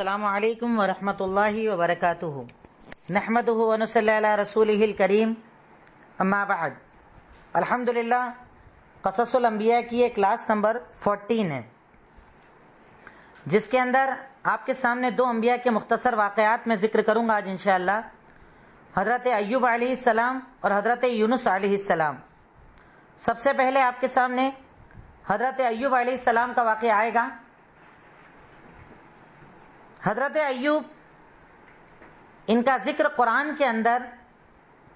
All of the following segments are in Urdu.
السلام علیکم ورحمۃ اللہ وبرکاتہ نحمدہ ونصلی علی رسولہ الکریم اما بعد الحمدللہ قصص الانبیاء کی یہ کلاس نمبر 14 ہے، جس کے اندر آپ کے سامنے دو انبیاء کے مختصر واقعات میں ذکر کروں گا آج انشاءاللہ، حضرت ایوب علیہ السلام اور حضرت یونس علیہ السلام۔ سب سے پہلے آپ کے سامنے حضرت ایوب علیہ السلام کا واقعہ آئے گا۔ حضرت ایوب، ان کا ذکر قرآن کے اندر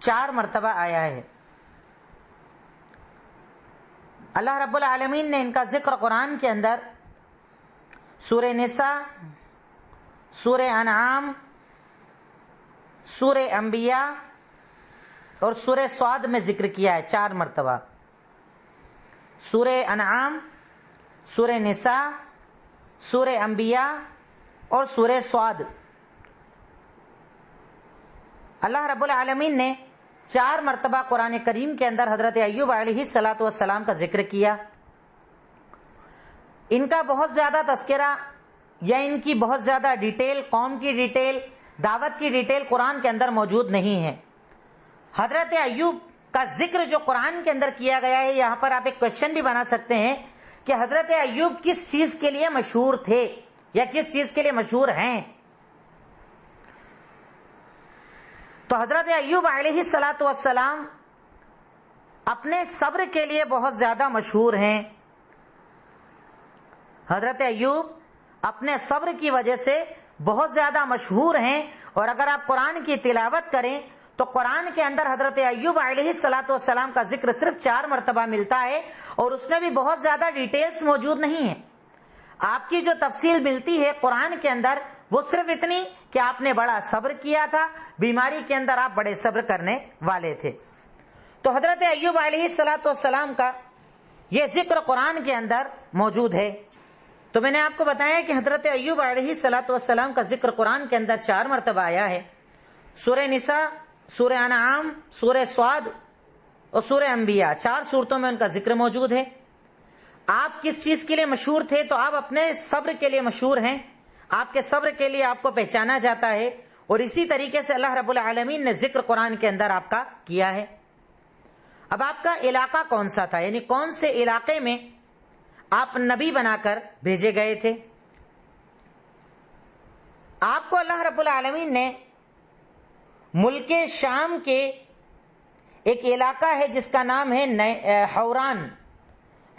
4 مرتبہ آیا ہے۔ اللہ رب العالمین نے ان کا ذکر قرآن کے اندر سورہ نساء، سورہ انعام، سورہ انبیاء اور سورہ صاد میں ذکر کیا ہے 4 مرتبہ۔ سورہ انعام، سورہ نساء، سورہ انبیاء اور سورہ صاد۔ اللہ رب العالمین نے 4 مرتبہ قرآن کریم کے اندر حضرت ایوب علیہ السلام کا ذکر کیا۔ ان کا بہت زیادہ تذکرہ یا ان کی بہت زیادہ ڈیٹیل، قوم کی ڈیٹیل، دعوت کی ڈیٹیل قرآن کے اندر موجود نہیں ہے۔ حضرت ایوب کا ذکر جو قرآن کے اندر کیا گیا ہے، یہاں پر آپ ایک کوشچن بھی بنا سکتے ہیں کہ حضرت ایوب کس چیز کے لیے مشہور تھے یا کس چیز کے لیے مشہور ہیں؟ تو حضرت ایوب علیہ السلام اپنے صبر کے لیے بہت زیادہ مشہور ہیں۔ حضرت ایوب اپنے صبر کی وجہ سے بہت زیادہ مشہور ہیں، اور اگر آپ قرآن کی تلاوت کریں تو قرآن کے اندر حضرت ایوب علیہ السلام کا ذکر صرف 4 مرتبہ ملتا ہے، اور اس میں بھی بہت زیادہ ڈیٹیلز موجود نہیں ہیں۔ آپ کی جو تفصیل ملتی ہے قرآن کے اندر وہ صرف اتنی کہ آپ نے بڑا صبر کیا تھا، بیماری کے اندر آپ بڑے صبر کرنے والے تھے۔ تو حضرت ایوب علیہ السلام کا یہ ذکر قرآن کے اندر موجود ہے۔ تو میں نے آپ کو بتایا کہ حضرت ایوب علیہ السلام کا ذکر قرآن کے اندر 4 مرتبہ آیا ہے۔ سورہ نساء، سورہ انعام، سورہ صاد اور سورہ انبیاء، 4 سورتوں میں ان کا ذکر موجود ہے۔ آپ کس چیز کے لیے مشہور تھے؟ تو آپ اپنے صبر کے لیے مشہور ہیں، آپ کے صبر کے لیے آپ کو پہچانا جاتا ہے، اور اسی طریقے سے اللہ رب العالمین نے ذکر قرآن کے اندر آپ کا کیا ہے۔ اب آپ کا علاقہ کون سا تھا، یعنی کون سے علاقے میں آپ نبی بنا کر بھیجے گئے تھے؟ آپ کو اللہ رب العالمین نے ملک شام کے ایک علاقہ ہے جس کا نام ہے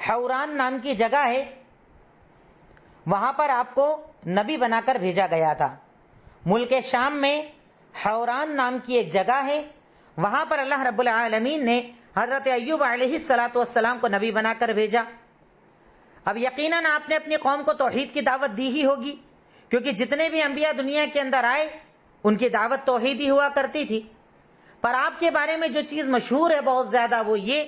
حوران نام کی جگہ ہے، وہاں پر آپ کو نبی بنا کر بھیجا گیا تھا۔ ملک شام میں حوران نام کی ایک جگہ ہے، وہاں پر اللہ رب العالمین نے حضرت ایوب علیہ السلام کو نبی بنا کر بھیجا۔ اب یقیناً آپ نے اپنی قوم کو توحید کی دعوت دی ہی ہوگی، کیونکہ جتنے بھی انبیاء دنیا کے اندر آئے ان کی دعوت توحید ہی ہوا کرتی تھی۔ پر آپ کے بارے میں جو چیز مشہور ہے بہت زیادہ، وہ یہ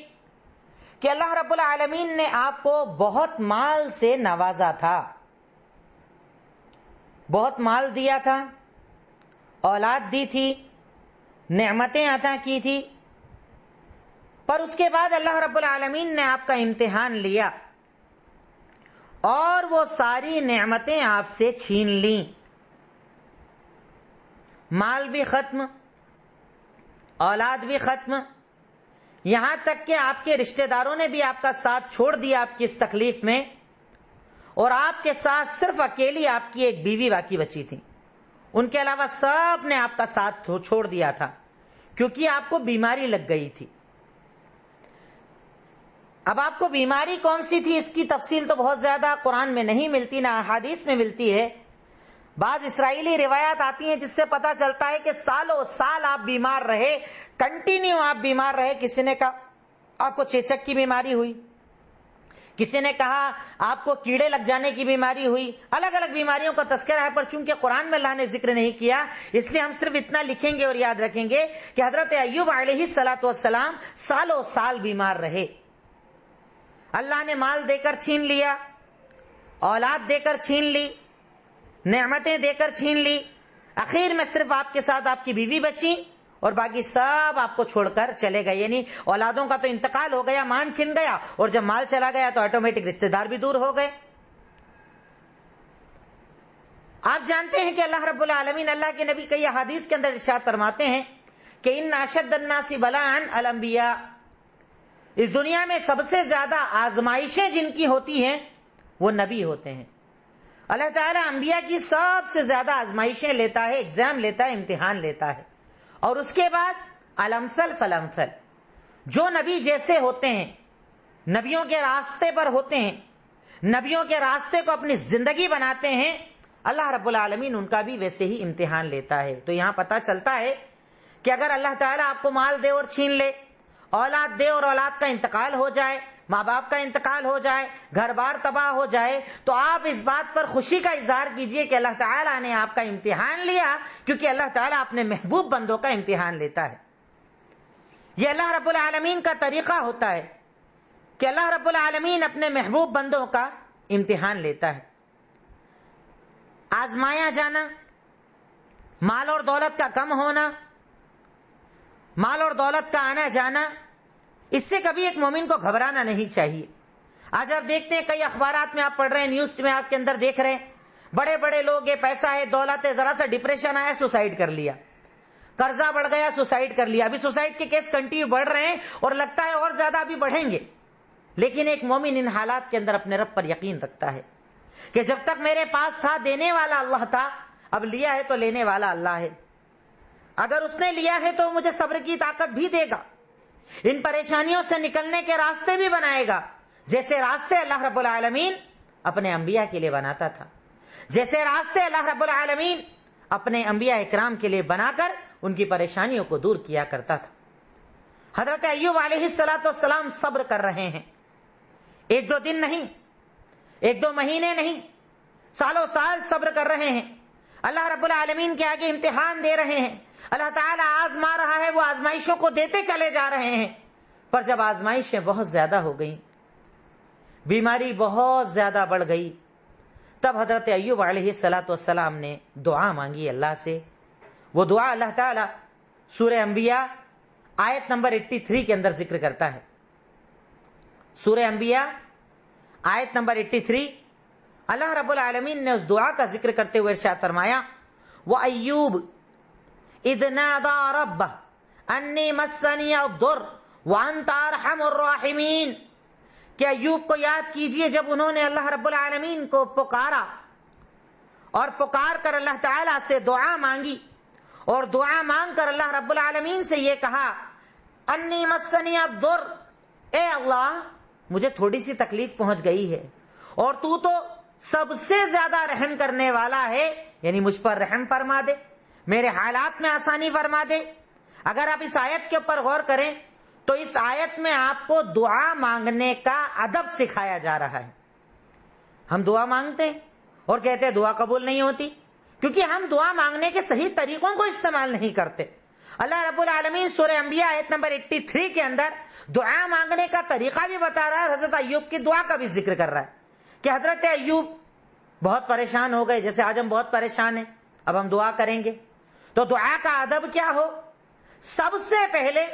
کہ اللہ رب العالمین نے آپ کو بہت مال سے نوازا تھا، بہت مال دیا تھا، اولاد دی تھی، نعمتیں عطا کی تھی، پر اس کے بعد اللہ رب العالمین نے آپ کا امتحان لیا اور وہ ساری نعمتیں آپ سے چھین لیں۔ مال بھی ختم، اولاد بھی ختم، یہاں تک کہ آپ کے رشتہ داروں نے بھی آپ کا ساتھ چھوڑ دیا آپ کی اس تکلیف میں، اور آپ کے ساتھ صرف اکیلی آپ کی ایک بیوی باقی بچی تھی، ان کے علاوہ سب نے آپ کا ساتھ چھوڑ دیا تھا، کیونکہ آپ کو بیماری لگ گئی تھی۔ اب آپ کو بیماری کون سی تھی اس کی تفصیل تو بہت زیادہ قرآن میں نہیں ملتی، نہ احادیث میں ملتی ہے۔ بعض اسرائیلی روایات آتی ہیں جس سے پتا چلتا ہے کہ سالوں سال آپ بیمار رہے، کنٹینیو آپ بیمار رہے۔ کسی نے کہا آپ کو چیچک کی بیماری ہوئی، کسی نے کہا آپ کو کیڑے لگ جانے کی بیماری ہوئی، الگ الگ بیماریوں کا تذکرہ ہے، پر چونکہ قرآن میں اللہ نے ذکر نہیں کیا اس لیے ہم صرف اتنا لکھیں گے اور یاد رکھیں گے کہ حضرت ایوب علیہ السلام سالوں سال بیمار رہے۔ اللہ نے مال دے کر چھین لیا، اولاد دے کر چھین لی، نعمتیں دے کر چھین لی، اخیر میں صرف آپ کے ساتھ آپ کی بیوی بچی اور باقی سب آپ کو چھوڑ کر چلے گئے۔ یعنی اولادوں کا تو انتقال ہو گیا، مان چھن گیا، اور جب مال چلا گیا تو آٹومیٹک رشتہ دار بھی دور ہو گئے۔ آپ جانتے ہیں کہ اللہ رب العالمین اللہ کے نبی کئی احادیث کے اندر ارشاد فرماتے ہیں کہ ان اشد الناس بلاء الانبیاء، اس دنیا میں سب سے زیادہ آزمائشیں جن کی ہوتی ہیں وہ نبی ہوتے ہیں۔ اللہ تعالیٰ انبیاء کی سب سے زیادہ آزمائشیں لیتا ہے، ایگزام لیتا ہے، امتحان لیتا ہے، اور اس کے بعد الامثل فالامثل، جو نبی جیسے ہوتے ہیں، نبیوں کے راستے پر ہوتے ہیں، نبیوں کے راستے کو اپنی زندگی بناتے ہیں، اللہ رب العالمین ان کا بھی ویسے ہی امتحان لیتا ہے۔ تو یہاں پتہ چلتا ہے کہ اگر اللہ تعالیٰ آپ کو مال دے اور چھین لے، اولاد دے اور اولاد کا انتقال ہو جائے، ماں باپ کا انتقال ہو جائے، گھر بار تباہ ہو جائے، تو آپ اس بات پر خوشی کا اظہار کیجئے کہ اللہ تعالیٰ نے آپ کا امتحان لیا، کیونکہ اللہ تعالیٰ اپنے محبوب بندوں کا امتحان لیتا ہے۔ یہ اللہ رب العالمین کا طریقہ ہوتا ہے کہ اللہ رب العالمین اپنے محبوب بندوں کا امتحان لیتا ہے۔ آزمایا جانا، مال اور دولت کا کم ہونا، مال اور دولت کا آنا جانا، اس سے کبھی ایک مومن کو گھبرانا نہیں چاہیے۔ آج آپ دیکھتے ہیں کئی اخبارات میں آپ پڑھ رہے ہیں، نیوز میں آپ کے اندر دیکھ رہے ہیں، بڑے بڑے لوگ، یہ پیسہ ہے، دولت ہے، ذرا سا ڈپریشن آیا سوسائڈ کر لیا، قرضہ بڑھ گیا سوسائڈ کر لیا۔ ابھی سوسائڈ کے کیس کنٹینیو بڑھ رہے ہیں اور لگتا ہے اور زیادہ ابھی بڑھیں گے، لیکن ایک مومن ان حالات کے اندر اپنے رب پر یقین رکھتا ہے کہ جب تک میرے پاس تھا دینے والا اللہ تھا، اب لیا ہے تو لینے والا اللہ ہے، اگر اس نے لیا ہے تو مجھے صبر کی طاقت بھی دے گا، ان پریشانیوں سے نکلنے کے راستے بھی بنائے گا، جیسے راستے اللہ رب العالمین اپنے انبیاء کے لیے بناتا تھا، جیسے راستے اللہ رب العالمین اپنے انبیاء اکرام کے لیے بنا کر ان کی پریشانیوں کو دور کیا کرتا تھا۔ حضرت ایوب علیہ السلام صبر کر رہے ہیں، ایک دو دن نہیں، ایک دو مہینے نہیں، سالوں سال صبر کر رہے ہیں، اللہ رب العالمین کے آگے امتحان دے رہے ہیں، اللہ تعالیٰ آزما رہا ہے، وہ آزمائشوں کو دیتے چلے جا رہے ہیں، پر جب آزمائشیں بہت زیادہ ہو گئیں، بیماری بہت زیادہ بڑھ گئی، تب حضرت ایوب علیہ السلام نے دعا مانگی اللہ سے۔ وہ دعا اللہ تعالیٰ سورہ انبیاء آیت نمبر 83 کے اندر ذکر کرتا ہے۔ سورہ انبیاء آیت نمبر 83، اللہ رب العالمین نے اس دعا کا ذکر کرتے ہوئے ارشاد فرمایا، وَأَيُّوبَ اذ نادى ربه انی مسنی الضر وانت ارحم الراحمین، کہ ایوب کو یاد کیجئے جب انہوں نے اللہ رب العالمین کو پکارا اور پکار کر اللہ تعالیٰ سے دعا مانگی، اور دعا مانگ کر اللہ رب العالمین سے یہ کہا، انی مسنی الضر، اے اللہ مجھے تھوڑی سی تکلیف پہنچ گئی ہے اور تو سب سے زیادہ رحم کرنے والا ہے، یعنی مجھ پر رحم فرما دے، میرے حالات میں آسانی فرما دے۔ اگر آپ اس آیت کے اوپر غور کریں تو اس آیت میں آپ کو دعا مانگنے کا ادب سکھایا جا رہا ہے۔ ہم دعا مانگتے ہیں اور کہتے ہیں دعا قبول نہیں ہوتی، کیونکہ ہم دعا مانگنے کے صحیح طریقوں کو استعمال نہیں کرتے۔ اللہ رب العالمین سورہ انبیاء آیت نمبر 83 کے اندر دعا مانگنے کا طریقہ بھی بتا رہا ہے، حضرت ایوب کی دعا کا بھی ذکر کر رہا ہے کہ حضرت ایوب بہت پریشان ہو گئے، جیسے آج ہم بہت پریشان ہیں، اب ہم دعا کریں گے تو دعا کا ادب کیا ہو؟ سب سے پہلے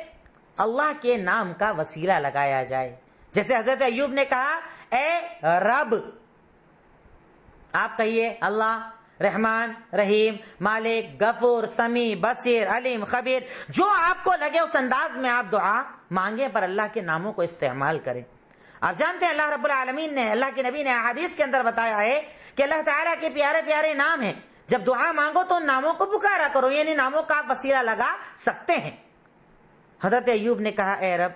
اللہ کے نام کا وسیلہ لگایا جائے، جیسے حضرت ایوب نے کہا، اے رب، آپ کہیے اللہ رحمان رحیم مالک غفور سمیع بصیر علیم خبیر، جو آپ کو لگے اس انداز میں آپ دعا مانگیں، پر اللہ کے ناموں کو استعمال کریں۔ آپ جانتے ہیں اللہ رب العالمین نے، اللہ کے نبی نے احادیث کے اندر بتایا ہے کہ اللہ تعالیٰ کے پیارے پیارے نام ہیں، جب دعا مانگو تو ان ناموں کو پکارا کرو، یعنی ناموں کا آپ وسیلہ لگا سکتے ہیں۔ حضرت ایوب نے کہا، اے رب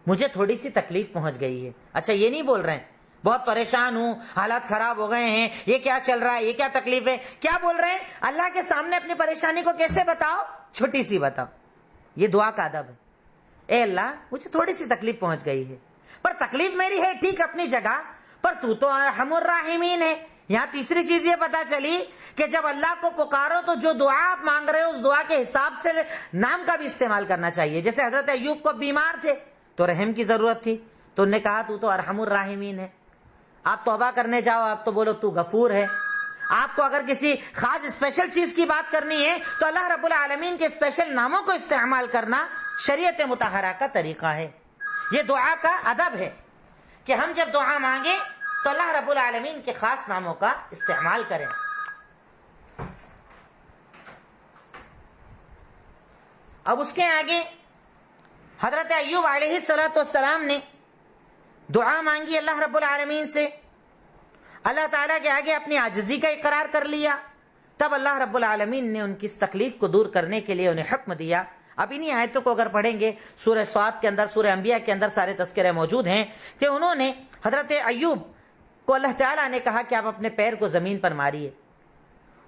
مجھے تھوڑی سی تکلیف پہنچ گئی ہے۔ اچھا یہ نہیں بول رہے ہیں بہت پریشان ہوں، حالات خراب ہو گئے ہیں، یہ کیا چل رہا ہے، یہ کیا تکلیف ہے، کیا بول رہے ہیں؟ اللہ کے سامنے اپنی پریشانی کو کیسے بتاؤ؟ چھوٹی سی بتاؤ، یہ دعا کا ادب ہے۔ اے اللہ مجھے تھوڑی سی تکلیف پہنچ گئی ہے، پر تکلیف میری ہے ٹھیک اپنی جگہ، پر تو ارحم الراحمین ہے۔ یہاں تیسری چیز یہ پتا چلی کہ جب اللہ کو پکارو تو جو دعا آپ مانگ رہے ہو اس دعا کے حساب سے نام کا بھی استعمال کرنا چاہیے۔ جیسے حضرت ایوب کو بیمار تھے تو رحم کی ضرورت تھی، تو انہوں نے کہا تو ارحم الراحمین ہے۔ آپ توبہ کرنے جاؤ آپ تو بولو تو غفور ہے۔ آپ کو اگر کسی خاص اسپیشل چیز کی بات کرنی ہے تو اللہ رب العالمین کے اسپیشل ناموں کو استعمال کرنا شریعت مطہرہ کا طریقہ ہے۔ یہ دعا کا ادب ہے کہ ہم جب دعا مانگیں تو اللہ رب العالمین کے خاص ناموں کا استعمال کریں۔ اب اس کے آگے حضرت ایوب علیہ السلام نے دعا مانگی اللہ رب العالمین سے، اللہ تعالیٰ کے آگے اپنی عاجزی کا اقرار کر لیا، تب اللہ رب العالمین نے ان کی اس تکلیف کو دور کرنے کے لیے انہیں حکم دیا۔ اب انہی آیتوں کو اگر پڑھیں گے سورہ صاد کے اندر، سورہ انبیاء کے اندر سارے تذکرے موجود ہیں کہ انہوں نے حضرت ایوب کو اللہ تعالیٰ نے کہا کہ آپ اپنے پیر کو زمین پر ماریے،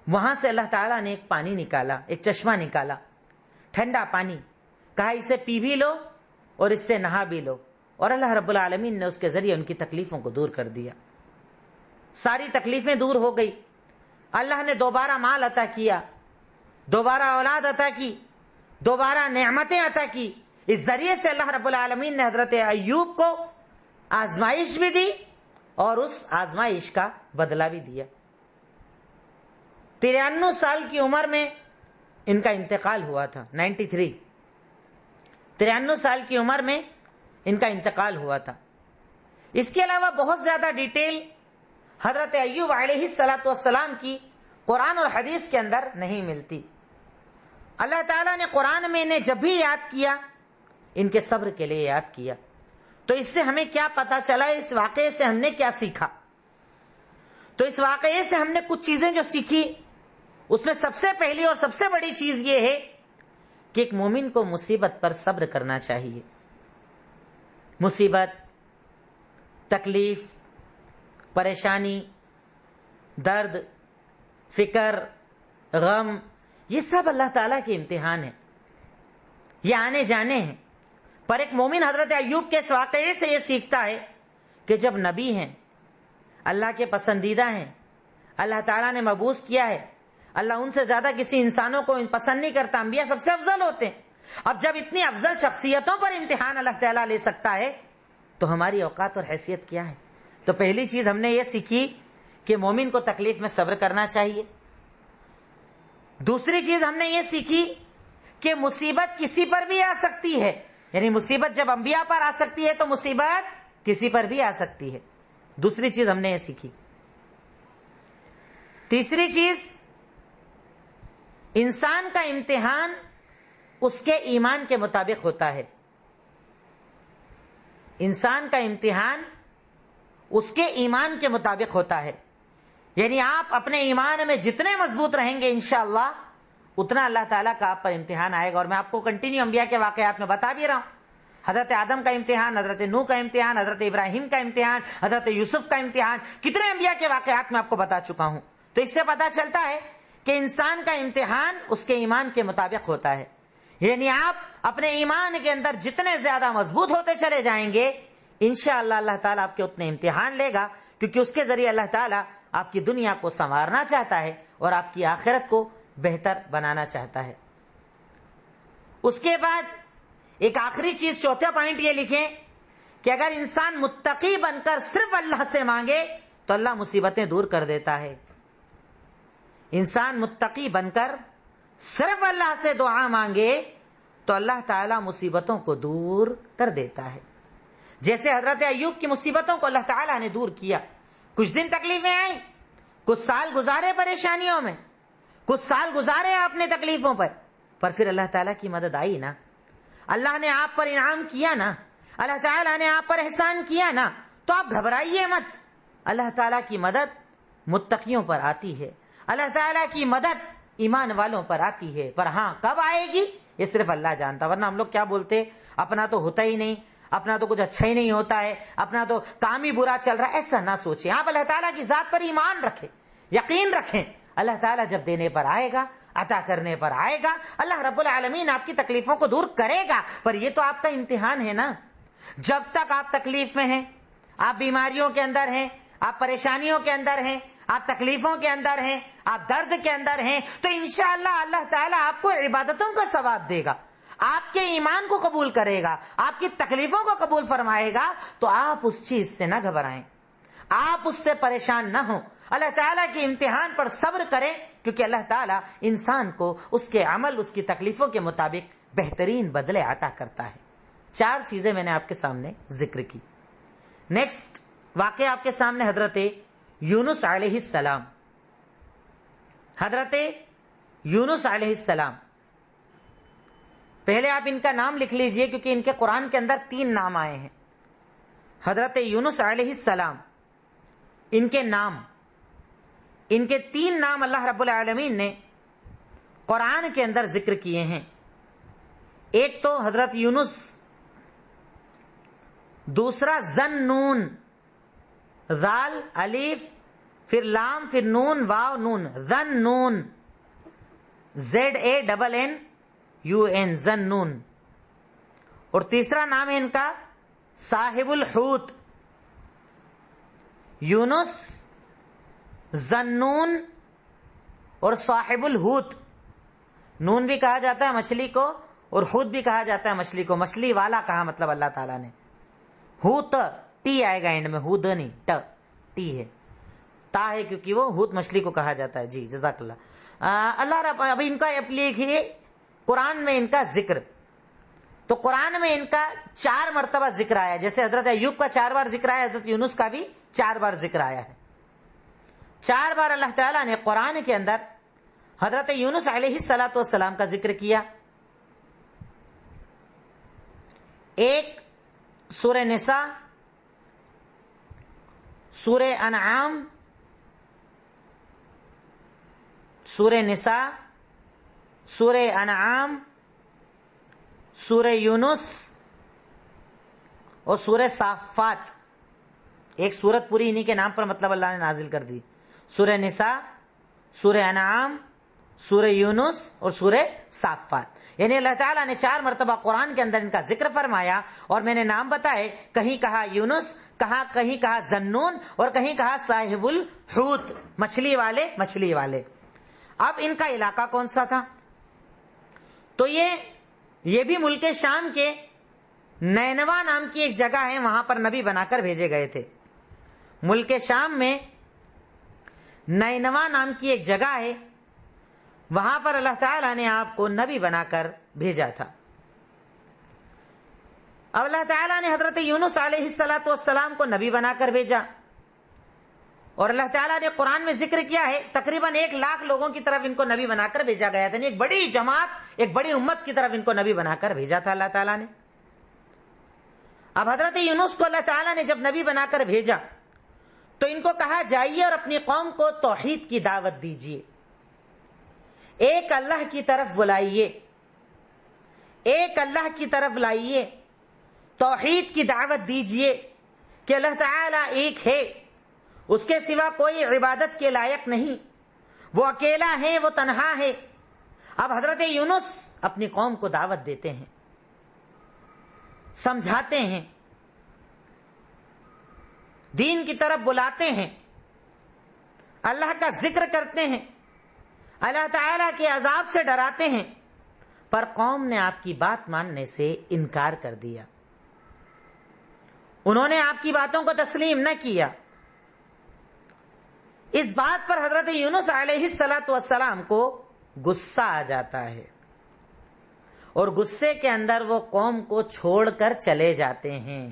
وہاں سے اللہ تعالیٰ نے ایک پانی نکالا، ایک چشمہ نکالا، ٹھنڈا پانی، کہا اسے پی بھی لو اور اس سے نہا بھی لو، اور اللہ رب العالمین نے اس کے ذریعے ان کی تکلیفوں کو دور کر دیا، ساری تکلیفیں دور ہو گئی۔ اللہ نے دوبارہ مال عطا کیا، دوبارہ اولاد عطا کی، دوبارہ نعمتیں عطا کی۔ اس ذریعے سے اللہ رب العالمین نے حضرت ایوب کو آزمائش بھی دی اور اس آزمائش کا بدلہ بھی دیا۔ 93 سال کی عمر میں ان کا انتقال ہوا تھا، 93 سال کی عمر میں ان کا انتقال ہوا تھا۔ اس کے علاوہ بہت زیادہ ڈیٹیل حضرت ایوب علیہ السلام کی قرآن اور حدیث کے اندر نہیں ملتی۔ اللہ تعالیٰ نے قرآن میں انہیں جب بھی یاد کیا ان کے صبر کے لیے یاد کیا۔ تو اس سے ہمیں کیا پتا چلا، اس واقعے سے ہم نے کیا سیکھا؟ تو اس واقعے سے ہم نے کچھ چیزیں جو سیکھی، اس میں سب سے پہلی اور سب سے بڑی چیز یہ ہے کہ ایک مومن کو مصیبت پر صبر کرنا چاہیے۔ مصیبت، تکلیف، پریشانی، درد، فکر، غم، یہ سب اللہ تعالیٰ کے امتحان ہیں، یہ آنے جانے ہیں۔ پر ایک مومن حضرت ایوب کے اس واقعے سے یہ سیکھتا ہے کہ جب نبی ہیں، اللہ کے پسندیدہ ہیں، اللہ تعالیٰ نے مبعوث کیا ہے، اللہ ان سے زیادہ کسی انسانوں کو پسند نہیں کرتا، انبیاء سب سے افضل ہوتے ہیں۔ اب جب اتنی افضل شخصیتوں پر امتحان اللہ تعالیٰ لے سکتا ہے تو ہماری اوقات اور حیثیت کیا ہے؟ تو پہلی چیز ہم نے یہ سیکھی کہ مومن کو تکلیف میں صبر کرنا چاہیے۔ دوسری چیز ہم نے یہ سیکھی کہ مصیبت کسی پر بھی آ سکتی ہے، یعنی مصیبت جب انبیاء پر آ سکتی ہے تو مصیبت کسی پر بھی آ سکتی ہے۔ دوسری چیز ہم نے یہ سیکھی۔ تیسری چیز، انسان کا امتحان اس کے ایمان کے مطابق ہوتا ہے۔ انسان کا امتحان اس کے ایمان کے مطابق ہوتا ہے، یعنی آپ اپنے ایمان میں جتنے مضبوط رہیں گے انشاءاللہ اتنا اللہ تعالیٰ کا آپ پر امتحان آئے گا۔ اور میں آپ کو کنٹینیو انبیاء کے واقعات میں بتا بھی رہا ہوں، حضرت آدم کا امتحان، حضرت نوح کا امتحان، حضرت ابراہیم کا امتحان، حضرت یوسف کا امتحان، کتنے انبیاء کے واقعات میں آپ کو بتا چکا ہوں۔ تو اس سے پتا چلتا ہے کہ انسان کا امتحان اس کے ایمان کے مطابق ہوتا ہے، یعنی آپ اپنے ایمان کے اندر جتنے زیادہ مضبوط ہوتے چلے جائیں گے انشاءاللہ اللہ تعالیٰ آپ کے اتنے امتحان لے گا، کیونکہ اس کے ذریعے اللہ تعالیٰ آپ کی دنیا کو سنوارنا چاہتا ہے اور آپ کی آخرت کو بہتر بنانا چاہتا ہے۔ اس کے بعد ایک آخری چیز، چوتھا پوائنٹ یہ لکھیں کہ اگر انسان متقی بن کر صرف اللہ سے مانگے تو اللہ مصیبتیں دور کر دیتا ہے۔ انسان متقی بن کر صرف اللہ سے دعا مانگے تو اللہ تعالیٰ مصیبتوں کو دور کر دیتا ہے۔ جیسے حضرت ایوب کی مصیبتوں کو اللہ تعالیٰ نے دور کیا، کچھ دن تکلیفیں آئیں، کچھ سال گزارے پریشانیوں میں، کچھ سال گزارے آپ نے تکلیفوں پر پھر اللہ تعالیٰ کی مدد آئی نا، اللہ نے آپ پر انعام کیا نا، اللہ تعالیٰ نے آپ پر احسان کیا نا، تو آپ گھبرائیے مت۔ اللہ تعالیٰ کی مدد متقیوں پر آتی ہے، اللہ تعالیٰ کی مدد ایمان والوں پر آتی ہے، پر ہاں کب آئے گی یہ صرف اللہ جانتا۔ ورنہ ہم لوگ کیا بولتے، اپنا تو ہوتا ہی نہیں، اپنا تو کچھ اچھا ہی نہیں ہوتا ہے، اپنا تو کام ہی برا چل رہا ہے، ایسا نہ سوچیں۔ آپ اللہ تعالیٰ کی ذات پر ایمان رکھیں، یقین رکھیں، اللہ تعالیٰ جب دینے پر آئے گا، عطا کرنے پر آئے گا، اللہ رب العالمین آپ کی تکلیفوں کو دور کرے گا۔ پر یہ تو آپ کا امتحان ہے نا، جب تک آپ تکلیف میں ہیں، آپ بیماریوں کے اندر ہیں، آپ پریشانیوں کے اندر ہیں، آپ تکلیفوں کے اندر ہیں، آپ درد کے اندر ہیں، تو انشاءاللہ اللہ تعالیٰ آپ کو عبادتوں کا ثواب دے گا، آپ کے ایمان کو قبول کرے گا، آپ کی تکلیفوں کو قبول فرمائے گا۔ تو آپ اس چیز سے نہ گھبرائیں، آپ اس سے پریشان نہ ہوں، اللہ تعالیٰ کے امتحان پر صبر کریں، کیونکہ اللہ تعالیٰ انسان کو اس کے عمل، اس کی تکلیفوں کے مطابق بہترین بدلے عطا کرتا ہے۔ 4 چیزیں میں نے آپ کے سامنے ذکر کی۔ نیکسٹ واقعہ آپ کے سامنے حضرت یونس علیہ السلام، حضرت یونس علیہ السلام، پہلے آپ ان کا نام لکھ لیجئے کیونکہ ان کے قرآن کے اندر 3 نام آئے ہیں۔ حضرت یونس علیہ السلام، ان کے نام، ان کے 3 نام اللہ رب العالمین نے قرآن کے اندر ذکر کیے ہیں۔ ایک تو حضرت یونس، دوسرا ذنون، ذال الف پھر لام پھر نون واو نون، ذنون، ZANNUN، ذنون، اور تیسرا نام ہے ان کا صاحب الحوت، یونس، ذنون اور صاحب الحوت۔ نون بھی کہا جاتا ہے مچھلی کو اور حوت بھی کہا جاتا ہے مچھلی کو، مچھلی والا کہا مطلب اللہ تعالیٰ نے۔ حوت ٹی آئے گا اینڈ میں، حود نہیں، ٹی ہے، تا ہے کیونکہ وہ حوت مچھلی کو کہا جاتا ہے۔ جی جزاک اللہ۔ اللہ رب، ابھی ان کا لکھیے قرآن میں ان کا ذکر، تو قرآن میں ان کا 4 مرتبہ ذکر آیا، جیسے حضرت ایوب کا 4 بار ذکر آیا، حضرت یونس کا بھی 4 بار ذکر آیا ہے۔ 4 بار اللہ تعالیٰ نے قرآن کے اندر حضرت یونس علیہ السلام کا ذکر کیا۔ ایک سورہ نساء، سورہ انعام، سورہ نساء، سورہ انعام، سورہ یونس اور سورہ صافات، ایک سورت پوری انہی کے نام پر مطلب اللہ نے نازل کر دی۔ سورہ نساء، سورہ انعام، سورہ یونس اور سورہ صافات، یعنی اللہ تعالیٰ نے 4 مرتبہ قرآن کے اندر ان کا ذکر فرمایا، اور میں نے نام بتائے، کہیں کہا یونس، کہیں کہا ذنون اور کہیں کہا صاحب الحوت، مچھلی والے۔ اب ان کا علاقہ کون سا تھا؟ تو یہ بھی ملک شام کے نینوا نام کی ایک جگہ ہے، وہاں پر نبی بنا کر بھیجے گئے تھے۔ ملک شام میں نینوا نام کی ایک جگہ ہے، وہاں پر اللہ تعالیٰ نے آپ کو نبی بنا کر بھیجا تھا۔ اب اللہ تعالیٰ نے حضرت یونس علیہ السلام کو نبی بنا کر بھیجا، اور اللہ تعالیٰ نے قرآن میں ذکر کیا ہے تقریباً 1 لاکھ لوگوں کی طرف ان کو نبی بنا کر بھیجا گیا تھا، ایک بڑی جماعت، ایک بڑی امت کی طرف ان کو نبی بنا کر بھیجا تھا اللہ تعالیٰ نے۔ اب حضرت یونس کو اللہ تعالیٰ نے جب نبی بنا کر بھیجا تو ان کو کہا جائیے اور اپنی قوم کو توحید کی دعوت دیجیے، ایک اللہ کی طرف بلائیے، ایک اللہ کی طرف لائیے، توحید کی دعوت دیجیے کہ اللہ تعالیٰ ایک ہے، اس کے سوا کوئی عبادت کے لائق نہیں، وہ اکیلا ہے، وہ تنہا ہے۔ اب حضرت یونس اپنی قوم کو دعوت دیتے ہیں، سمجھاتے ہیں، دین کی طرف بلاتے ہیں، اللہ کا ذکر کرتے ہیں، اللہ تعالیٰ کے عذاب سے ڈراتے ہیں، پر قوم نے آپ کی بات ماننے سے انکار کر دیا، انہوں نے آپ کی باتوں کو تسلیم نہ کیا۔ اس بات پر حضرت یونس علیہ السلام کو غصہ آ جاتا ہے، اور غصے کے اندر وہ قوم کو چھوڑ کر چلے جاتے ہیں۔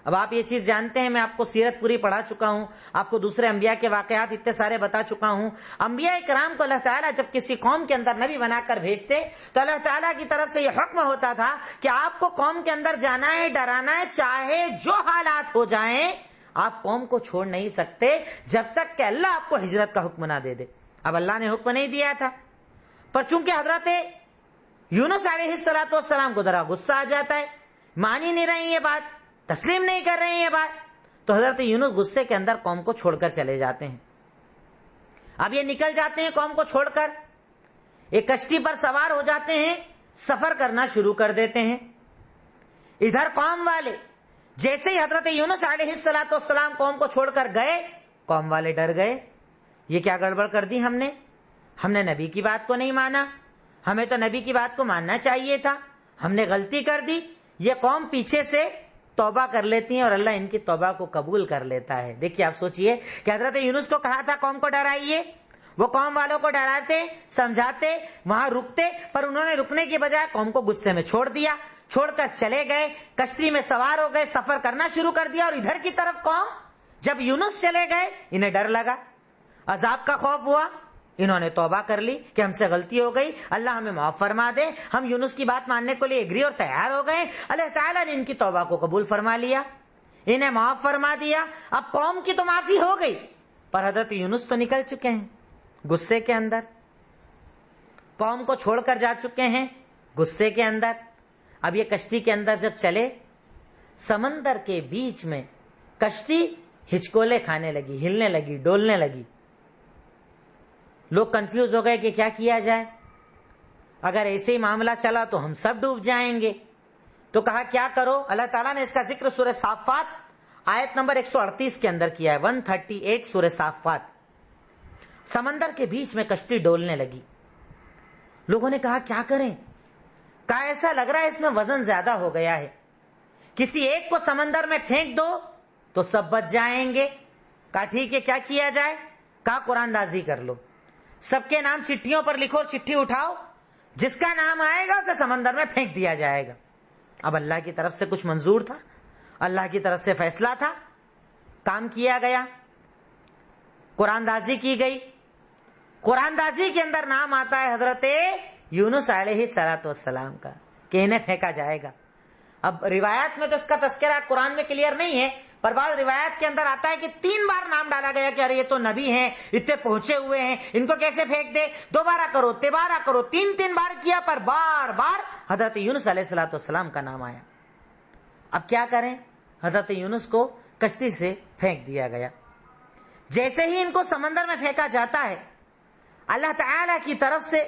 اب آپ یہ چیز جانتے ہیں، میں آپ کو سیرت پوری پڑھا چکا ہوں، آپ کو دوسرے انبیاء کے واقعات اتنے سارے بتا چکا ہوں۔ انبیاء کرام کو اللہ تعالیٰ جب کسی قوم کے اندر نبی بنا کر بھیجتے تو اللہ تعالیٰ کی طرف سے یہ حکم ہوتا تھا کہ آپ کو قوم کے اندر جانا ہے، ڈرانا ہے، چاہے جو حالات ہو جائیں آپ قوم کو چھوڑ نہیں سکتے جب تک کہ اللہ آپ کو ہجرت کا حکم نہ دے دے۔ اب اللہ نے حکم نہیں دیا تھا، پر چونکہ حضرت یونس علیہ السلام کو ذرا غصہ آ جاتا ہے، مان ہی نہیں رہے یہ بات، تسلیم نہیں کر رہے ہیں یہ بات، تو حضرت یونس غصے کے اندر قوم کو چھوڑ کر چلے جاتے ہیں۔ اب یہ نکل جاتے ہیں قوم کو چھوڑ کر، ایک کشتی پر سوار ہو جاتے ہیں، سفر کرنا شروع کر دیتے ہیں۔ ادھر قوم والے جیسے ہی حضرت یونس علیہ السلام قوم کو چھوڑ کر گئے، قوم والے ڈر گئے، یہ کیا گڑبڑ کر دی ہم نے نبی کی بات کو نہیں مانا، ہمیں تو نبی کی بات کو ماننا چاہیے تھا، ہم نے غلطی کر دی۔ یہ قوم پیچھے سے توبہ کر لیتی ہیں اور اللہ ان کی توبہ کو قبول کر لیتا ہے۔ دیکھیے آپ سوچئے کہ حضرت یونس کو کہا تھا قوم کو ڈرائیے، وہ قوم والوں کو ڈراتے، سمجھاتے، وہاں رکتے، پر انہوں نے رکنے کی بجائے قوم کو غصے میں چھوڑ دیا۔ چھوڑ کر چلے گئے، کشتی میں سوار ہو گئے، سفر کرنا شروع کر دیا. اور ادھر کی طرف قوم، جب یونس چلے گئے انہیں ڈر لگا، عذاب کا خوف ہوا، انہوں نے توبہ کر لی کہ ہم سے غلطی ہو گئی، اللہ ہمیں معاف فرما دے. ہم یونس کی بات ماننے کے لیے ایگری اور تیار ہو گئے. اللہ تعالیٰ نے ان کی توبہ کو قبول فرما لیا، انہیں معاف فرما دیا. اب قوم کی تو معافی ہو گئی، پر حضرت یونس تو نکل چکے ہیں غصے کے اندر، قوم کو چھوڑ کر جا چکے ہیں غصے کے اندر. اب یہ کشتی کے اندر جب چلے، سمندر کے بیچ میں کشتی ہچکولے کھانے لگی، ہلنے لگی، ڈولنے لگی. لوگ کنفیوز ہو گئے کہ کیا کیا جائے، اگر ایسے ہی معاملہ چلا تو ہم سب ڈوب جائیں گے. تو کہا کیا کرو. اللہ تعالیٰ نے اس کا ذکر سورہ صافات آیت نمبر 138 کے اندر کیا ہے. 138 سورہ صافات. سمندر کے بیچ میں کشتی ڈولنے لگی. لوگوں نے کہا کیا کریں. کہا ایسا لگ رہا ہے اس میں وزن زیادہ ہو گیا ہے، کسی ایک کو سمندر میں پھینک دو تو سب بچ جائیں گے. کہا ٹھیک ہے، کیا کیا جائے. کہا قرآن دازی کر لو، سب کے نام چٹھیوں پر لکھو، چٹھی اٹھاؤ، جس کا نام آئے گا اسے سمندر میں پھینک دیا جائے گا. اب اللہ کی طرف سے کچھ منظور تھا، اللہ کی طرف سے فیصلہ تھا. کام کیا گیا، قرآن دازی کی گئی. قرآن دازی کے اندر نام آتا ہے حضرت یونس علیہ السلام کا کہ انہیں پھینکا جائے گا. اب روایات میں تو اس کا تذکرہ قرآن میں کلیئر نہیں ہے، پر بعض روایات کے اندر آتا ہے کہ 3 بار نام ڈالا گیا کہ ارے یہ تو نبی ہیں، اتنے پہنچے ہوئے ہیں، ان کو کیسے پھینک دے. دوبارہ کرو، تیبارہ کرو، 3 بار کیا، پر بار بار حضرت یونس علیہ السلام کا نام آیا. اب کیا کریں. حضرت یونس کو کشتی سے پھینک دیا گیا. جیسے ہی ان کو سمندر میں پھینکا جاتا ہے، اللہ تعالی کی طرف سے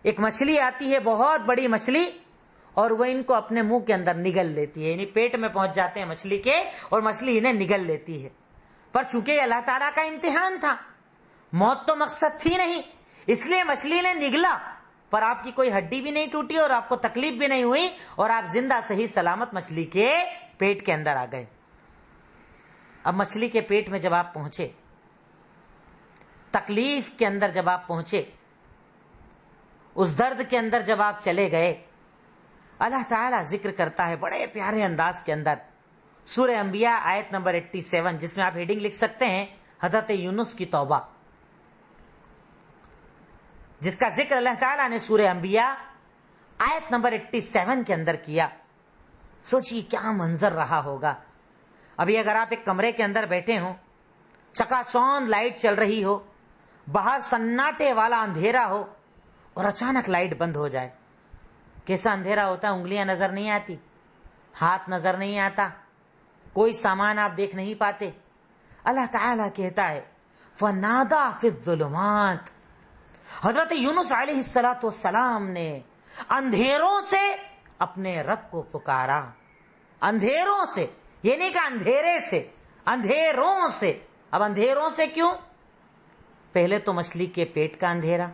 ایک مچھلی آتی ہے، بہت بڑی مچھلی، اور وہ ان کو اپنے منہ کے اندر نگل لیتی ہے. یعنی پیٹ میں پہنچ جاتے ہیں مچھلی کے، اور مچھلی انہیں نگل لیتی ہے. پر چونکہ یہ اللہ تعالیٰ کا امتحان تھا، موت تو مقصد تھی نہیں، اس لیے مچھلی نے نگلا، پر آپ کی کوئی ہڈی بھی نہیں ٹوٹی اور آپ کو تکلیف بھی نہیں ہوئی، اور آپ زندہ صحیح سلامت مچھلی کے پیٹ کے اندر آ گئے. اب مچھلی کے پیٹ میں جب آپ پہنچے، تکلیف کے اندر جب آپ پہنچے، اس درد کے اندر جب آپ چلے گئے، اللہ تعالیٰ ذکر کرتا ہے بڑے پیارے انداز کے اندر سورہ انبیاء آیت نمبر 87، جس میں آپ ہیڈنگ لکھ سکتے ہیں حضرت یونس کی توبہ، جس کا ذکر اللہ تعالیٰ نے سورہ انبیاء آیت نمبر 87 کے اندر کیا. سوچیے کیا منظر رہا ہوگا. ابھی اگر آپ ایک کمرے کے اندر بیٹھے ہوں، چکا چوند لائٹ چل رہی ہو، باہر سناٹے والا اندھیرا ہو، اور اچانک لائٹ بند ہو جائے، کیسا اندھیرا ہوتا ہے. انگلیاں نظر نہیں آتی، ہاتھ نظر نہیں آتا، کوئی سامان آپ دیکھ نہیں پاتے. اللہ تعالیٰ کہتا ہے فَنَادَى فِي الظُّلُمَاتِ. حضرت یونس علیہ السلام نے اندھیروں سے اپنے رب کو پکارا. اندھیروں سے، یہ نہیں کہ اندھیرے سے، اندھیروں سے. اب اندھیروں سے کیوں؟ پہلے تو مچھلی کے پیٹ کا اندھیرا،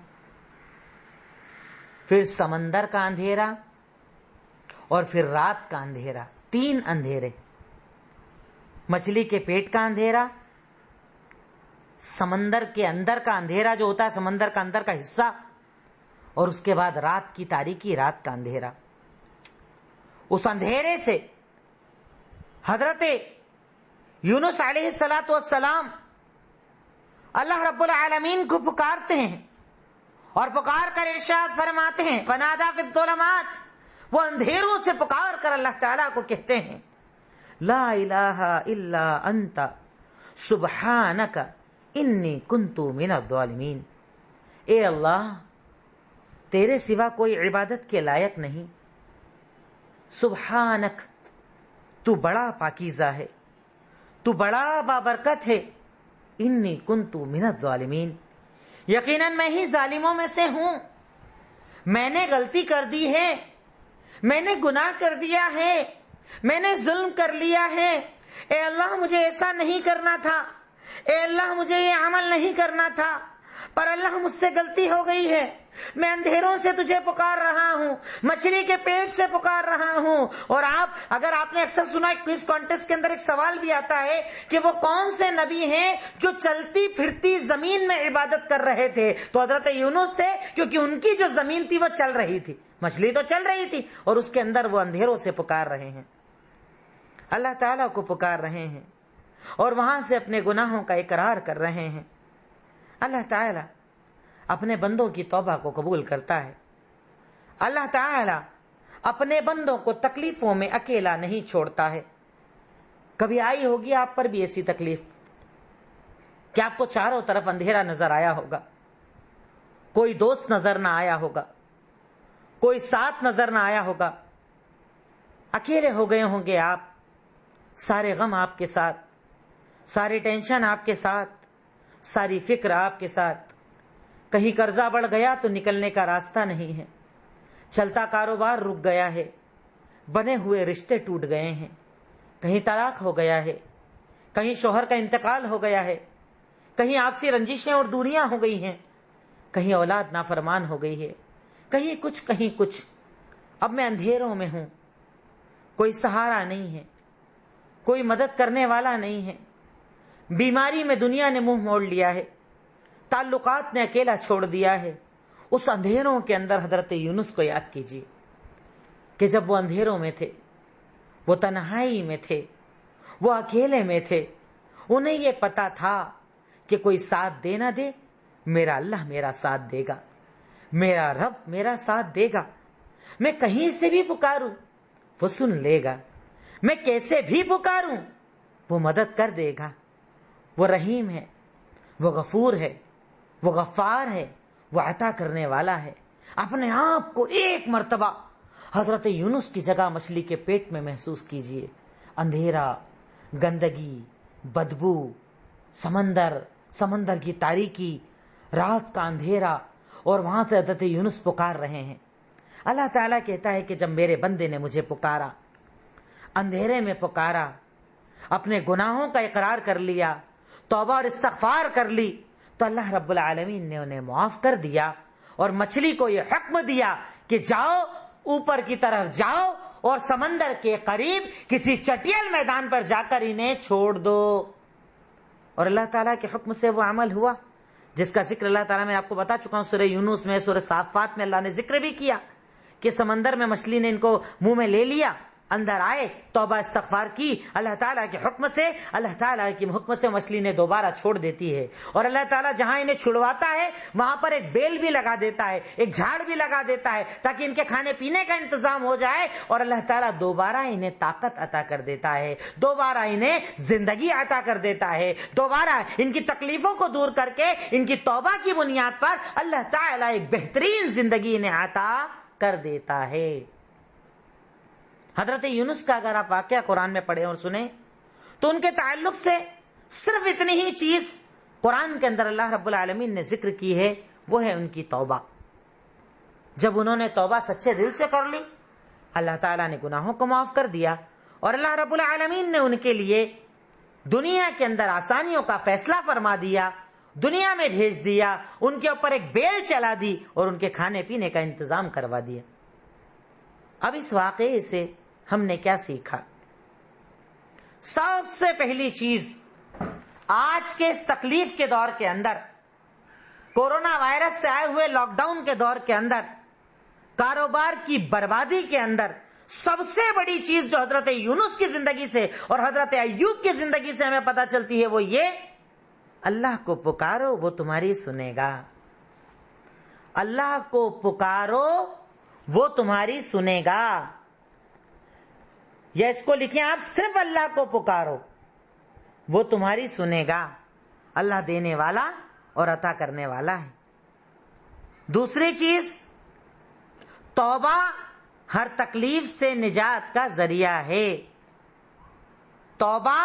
پھر سمندر کا اندھیرا، اور پھر رات کا اندھیرا. 3 اندھیرے. مچھلی کے پیٹ کا اندھیرا، سمندر کے اندر کا اندھیرا جو ہوتا ہے سمندر کا اندر کا حصہ، اور اس کے بعد رات کی تاریکی، رات کا اندھیرا. اس اندھیرے سے حضرت یونس علیہ السلام اللہ رب العالمین کو پکارتے ہیں، اور پکار کر ارشاد فرماتے ہیں وَنَادَى فِي الظُّلُمَاتِ. وہ اندھیروں سے پکار کر اللہ تعالیٰ کو کہتے ہیں لا الہ الا انت سبحانک انی کنت من الظالمین. اے اللہ، تیرے سوا کوئی عبادت کے لائق نہیں. سبحانک، تو بڑا پاکیزہ ہے، تو بڑا بابرکت ہے. انی کنت من الظالمین، یقیناً میں ہی ظالموں میں سے ہوں. میں نے غلطی کر دی ہے، میں نے گناہ کر دیا ہے، میں نے ظلم کر لیا ہے. اے اللہ مجھے ایسا نہیں کرنا تھا، اے اللہ مجھے یہ عمل نہیں کرنا تھا، پر اللہ مجھ سے غلطی ہو گئی ہے. میں اندھیروں سے تجھے پکار رہا ہوں، مچھلی کے پیٹ سے پکار رہا ہوں. اور اگر آپ نے اکثر سنا کوئز کانٹیسٹ کے اندر ایک سوال بھی آتا ہے کہ وہ کون سے نبی ہیں جو چلتی پھرتی زمین میں عبادت کر رہے تھے، تو حضرت یونس تھے، کیونکہ ان کی جو زمین تھی وہ چل رہی تھی. مچھلی تو چل رہی تھی اور اس کے اندر وہ اندھیروں سے پکار رہے ہیں، اللہ تعالیٰ کو پکار رہے ہیں اور وہاں سے اپنے گناہوں کا اقرار کر رہے ہیں۔ اللہ تعالیٰ اپنے بندوں کی توبہ کو قبول کرتا ہے۔ اللہ تعالیٰ اپنے بندوں کو تکلیفوں میں اکیلا نہیں چھوڑتا ہے۔ کبھی آئی ہوگی آپ پر بھی ایسی تکلیف کہ آپ کو چاروں طرف اندھیرا نظر آیا ہوگا، کوئی دوست نظر نہ آیا ہوگا، کوئی ساتھ نظر نہ آیا ہوگا، اکیلے ہو گئے ہوں گے آپ، سارے غم آپ کے ساتھ، ساری ٹینشن آپ کے ساتھ، ساری فکر آپ کے ساتھ، کہیں قرضہ بڑھ گیا تو نکلنے کا راستہ نہیں ہے، چلتا کاروبار رک گیا ہے، بنے ہوئے رشتے ٹوٹ گئے ہیں، کہیں طلاق ہو گیا ہے، کہیں شوہر کا انتقال ہو گیا ہے، کہیں آپسی رنجشیں اور دوریاں ہو گئی ہیں، کہیں اولاد نافرمان ہو گئی ہے، کہیں کچھ، اب میں اندھیروں میں ہوں، کوئی سہارا نہیں ہے، کوئی مدد کرنے والا نہیں ہے، بیماری میں دنیا نے منہ موڑ لیا ہے، تعلقات نے اکیلا چھوڑ دیا ہے۔ اس اندھیروں کے اندر حضرت یونس کو یاد کیجیے کہ جب وہ اندھیروں میں تھے، وہ تنہائی میں تھے، وہ اکیلے میں تھے، انہیں یہ پتا تھا کہ کوئی ساتھ دے نہ دے، میرا اللہ میرا ساتھ دے گا، میرا رب میرا ساتھ دے گا، میں کہیں سے بھی پکاروں وہ سن لے گا، میں کیسے بھی پکاروں وہ مدد کر دے گا، وہ رحیم ہے، وہ غفور ہے، وہ غفار ہے، وہ عطا کرنے والا ہے۔ اپنے آپ کو ایک مرتبہ حضرت یونس کی جگہ مچھلی کے پیٹ میں محسوس کیجئے، اندھیرا، گندگی، بدبو، سمندر کی تاریکی، رات کا اندھیرا، اور وہاں سے حضرت یونس پکار رہے ہیں۔ اللہ تعالیٰ کہتا ہے کہ جب میرے بندے نے مجھے پکارا، اندھیرے میں پکارا، اپنے گناہوں کا اقرار کر لیا، توبہ اور استغفار کر لی، تو اللہ رب العالمین نے انہیں معاف کر دیا اور مچھلی کو یہ حکم دیا کہ جاؤ، اوپر کی طرف جاؤ اور سمندر کے قریب کسی چٹیل میدان پر جا کر انہیں چھوڑ دو۔ اور اللہ تعالیٰ کے حکم سے وہ عمل ہوا جس کا ذکر اللہ تعالیٰ میں آپ کو بتا چکا ہوں، سورہ یونس میں، سورہ صافات میں اللہ نے ذکر بھی کیا کہ سمندر میں مچھلی نے ان کو منہ میں لے لیا، اندر آئے، توبہ استغفار کی، اللہ تعالیٰ کے حکم سے، اللہ تعالیٰ کے حکم سے مچھلی نے دوبارہ چھوڑ دیتی ہے، اور اللہ تعالیٰ جہاں انہیں چھڑواتا ہے وہاں پر ایک بیل بھی لگا دیتا ہے، ایک جھاڑ بھی لگا دیتا ہے تاکہ ان کے کھانے پینے کا انتظام ہو جائے، اور اللہ تعالیٰ دوبارہ انہیں طاقت عطا کر دیتا ہے، دوبارہ انہیں زندگی عطا کر دیتا ہے، دوبارہ ان کی تکلیفوں کو دور کر کے ان کی توبہ کی بنیاد پر اللہ تعالیٰ ایک بہترین زندگی انہیں عطا کر دیتا ہے۔ حضرت یونس کا اگر آپ واقعہ قرآن میں پڑھیں اور سنیں تو ان کے تعلق سے صرف اتنی ہی چیز قرآن کے اندر اللہ رب العالمین نے ذکر کی ہے، وہ ہے ان کی توبہ۔ جب انہوں نے توبہ سچے دل سے کر لی، اللہ تعالیٰ نے گناہوں کو معاف کر دیا، اور اللہ رب العالمین نے ان کے لیے دنیا کے اندر آسانیوں کا فیصلہ فرما دیا، دنیا میں بھیج دیا، ان کے اوپر ایک بیل چلا دی اور ان کے کھانے پینے کا انتظام کروا دیا۔ اب اس واقعے سے ہم نے کیا سیکھا؟ سب سے پہلی چیز، آج کے اس تکلیف کے دور کے اندر، کورونا وائرس سے آئے ہوئے لاک ڈاؤن کے دور کے اندر، کاروبار کی بربادی کے اندر، سب سے بڑی چیز جو حضرت یونس کی زندگی سے اور حضرت ایوب کی زندگی سے ہمیں پتہ چلتی ہے وہ یہ، اللہ کو پکارو وہ تمہاری سنے گا، اللہ کو پکارو وہ تمہاری سنے گا، یا اس کو لکھیں آپ، صرف اللہ کو پکارو وہ تمہاری سنے گا۔ اللہ دینے والا اور عطا کرنے والا ہے۔ دوسری چیز، توبہ ہر تکلیف سے نجات کا ذریعہ ہے، توبہ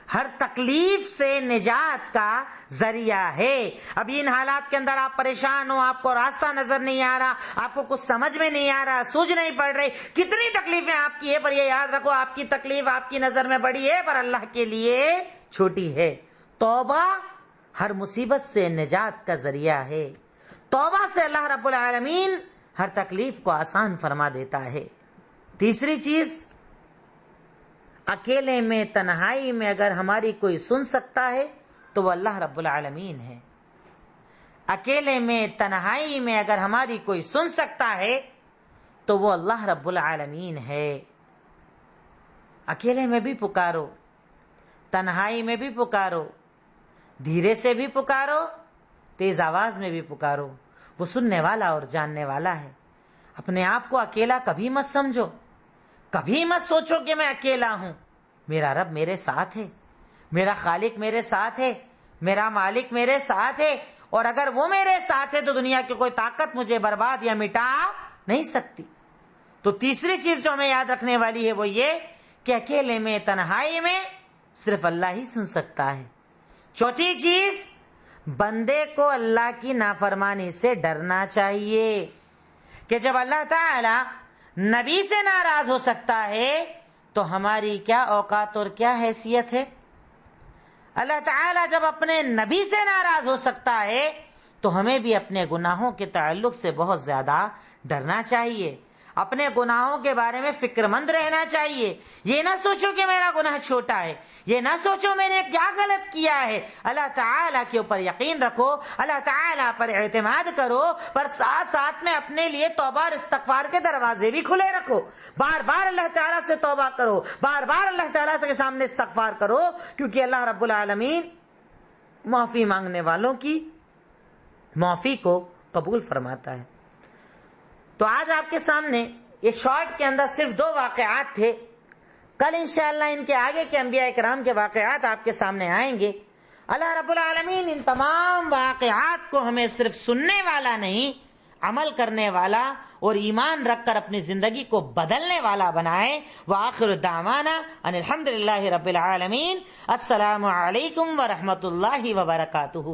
ہر تکلیف سے نجات کا ذریعہ ہے۔ ابھی ان حالات کے اندر آپ پریشان ہو، آپ کو راستہ نظر نہیں آ رہا، آپ کو کچھ سمجھ میں نہیں آ رہا، سوجھ نہیں پڑ رہی، کتنی تکلیفیں آپ کی ہے، پر یہ یاد رکھو آپ کی تکلیف آپ کی نظر میں بڑی ہے پر اللہ کے لیے چھوٹی ہے۔ توبہ ہر مصیبت سے نجات کا ذریعہ ہے، توبہ سے اللہ رب العالمین ہر تکلیف کو آسان فرما دیتا ہے۔ تیسری چیز، اکیلے میں، تنہائی میں اگر ہماری کوئی سن سکتا ہے تو وہ اللہ رب العالمین ہے۔ اکیلے میں، تنہائی میں اگر ہماری کوئی سن سکتا ہے تو وہ اللہ رب العالمین ہے۔ اکیلے میں بھی پکارو، تنہائی میں بھی پکارو، دھیرے سے بھی پکارو، تیز آواز میں بھی پکارو، وہ سننے والا اور جاننے والا ہے۔ اپنے آپ کو اکیلا کبھی مت سمجھو، کبھی مت سوچو کہ میں اکیلا ہوں۔ میرا رب میرے ساتھ ہے، میرا خالق میرے ساتھ ہے، میرا مالک میرے ساتھ ہے، اور اگر وہ میرے ساتھ ہے تو دنیا کی کوئی طاقت مجھے برباد یا مٹا نہیں سکتی۔ تو تیسری چیز جو ہمیں یاد رکھنے والی ہے وہ یہ کہ اکیلے میں، تنہائی میں صرف اللہ ہی سن سکتا ہے۔ چوتھی چیز، بندے کو اللہ کی نافرمانی سے ڈرنا چاہیے کہ جب اللہ تعالی نبی سے ناراض ہو سکتا ہے تو ہماری کیا اوقات اور کیا حیثیت ہے۔ اللہ تعالی جب اپنے نبی سے ناراض ہو سکتا ہے تو ہمیں بھی اپنے گناہوں کے تعلق سے بہت زیادہ ڈرنا چاہیے، اپنے گناہوں کے بارے میں فکر مند رہنا چاہیے۔ یہ نہ سوچو کہ میرا گناہ چھوٹا ہے، یہ نہ سوچو میں نے کیا غلط کیا ہے۔ اللہ تعالیٰ کے اوپر یقین رکھو، اللہ تعالیٰ پر اعتماد کرو، پر ساتھ ساتھ میں اپنے لیے توبہ اور استغفار کے دروازے بھی کھلے رکھو۔ بار بار اللہ تعالیٰ سے توبہ کرو، بار بار اللہ تعالیٰ کے سامنے استغفار کرو، کیونکہ اللہ رب العالمین معافی مانگنے والوں کی معافی کو قبول فرماتا ہے۔ تو آج آپ کے سامنے یہ شارٹ کے اندر صرف 2 واقعات تھے، کل انشاءاللہ ان کے آگے کے انبیاء کرام کے واقعات آپ کے سامنے آئیں گے۔ اللہ رب العالمین ان تمام واقعات کو ہمیں صرف سننے والا نہیں، عمل کرنے والا اور ایمان رکھ کر اپنی زندگی کو بدلنے والا بنائے۔ وآخر دعوانا ان الحمدللہ رب العالمین۔ السلام علیکم ورحمۃ اللہ وبرکاتہ۔